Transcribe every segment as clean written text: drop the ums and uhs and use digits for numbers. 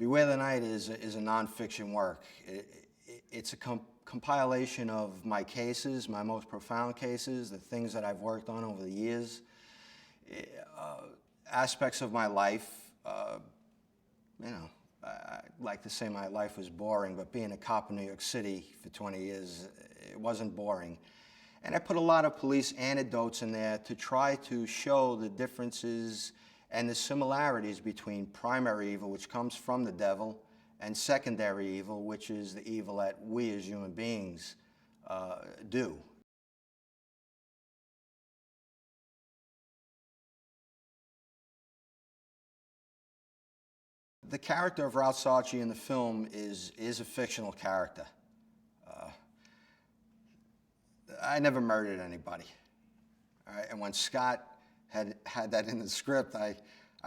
Beware the Night is a nonfiction work. It's a compilation of my cases, my most profound cases, the things that I've worked on over the years, aspects of my life. You know, I like to say my life was boring, but being a cop in New York City for 20 years, it wasn't boring. And I put a lot of police anecdotes in there to try to show the differences and the similarities between primary evil, which comes from the devil, and secondary evil, which is the evil that we as human beings do. The character of Ralph Sarchie in the film is a fictional character. I never murdered anybody. All right? And when Scott had that in the script, I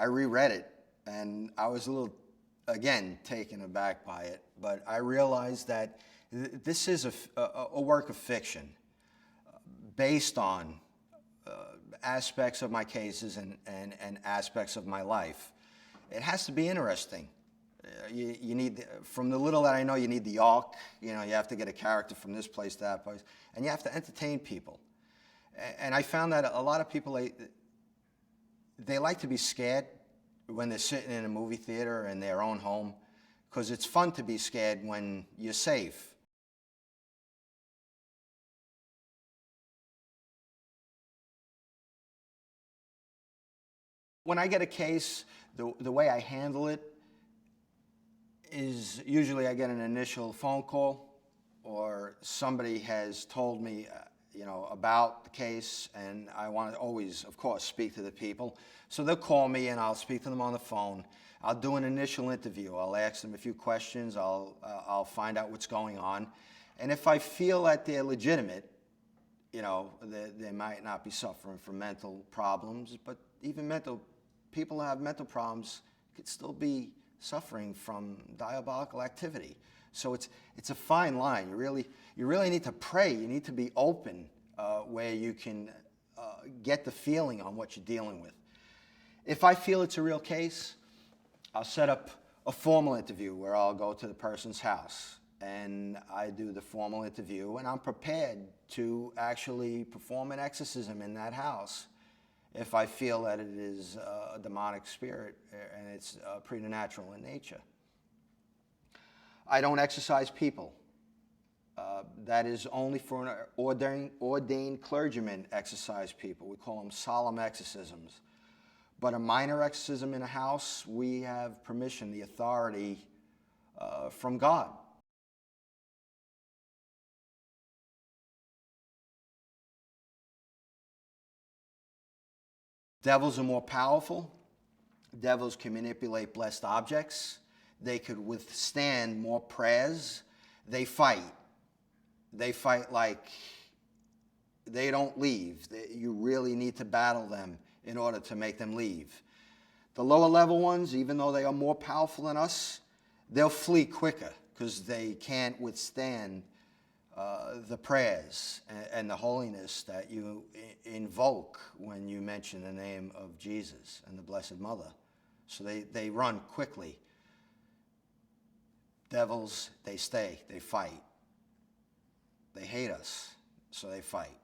reread it, and I was a little, again, taken aback by it. But I realized that this is a work of fiction based on aspects of my cases and aspects of my life. It has to be interesting. You need, from the little that I know, you need the arc. You know, you have to get a character from this place to that place, and you have to entertain people. And I found that a lot of people, they like to be scared when they're sitting in a movie theater in their own home, because it's fun to be scared when you're safe. When I get a case, the way I handle it is usually I get an initial phone call, or somebody has told me you know, about the case, and I want to always, of course, speak to the people. So they'll call me, and I'll speak to them on the phone. I'll do an initial interview. I'll ask them a few questions. I'll find out what's going on. And if I feel that they're legitimate, you know, they might not be suffering from mental problems, but even people who have mental problems could still be suffering from diabolical activity. So it's a fine line. You really need to pray. You need to be open where you can get the feeling on what you're dealing with. If I feel it's a real case, I'll set up a formal interview where I'll go to the person's house and I do the formal interview, and I'm prepared to actually perform an exorcism in that house if I feel that it is a demonic spirit and it's preternatural in nature. I don't exorcise people. That is only for an ordained clergyman exorcise people. We call them solemn exorcisms. But a minor exorcism in a house, we have permission, the authority from God. Devils are more powerful. Devils can manipulate blessed objects. They could withstand more prayers. They fight. They fight like they don't leave. You really need to battle them in order to make them leave. The lower level ones, even though they are more powerful than us, they'll flee quicker because they can't withstand the prayers and the holiness that you invoke when you mention the name of Jesus and the Blessed Mother. So they run quickly. Devils, they stay, they fight. They hate us, so they fight.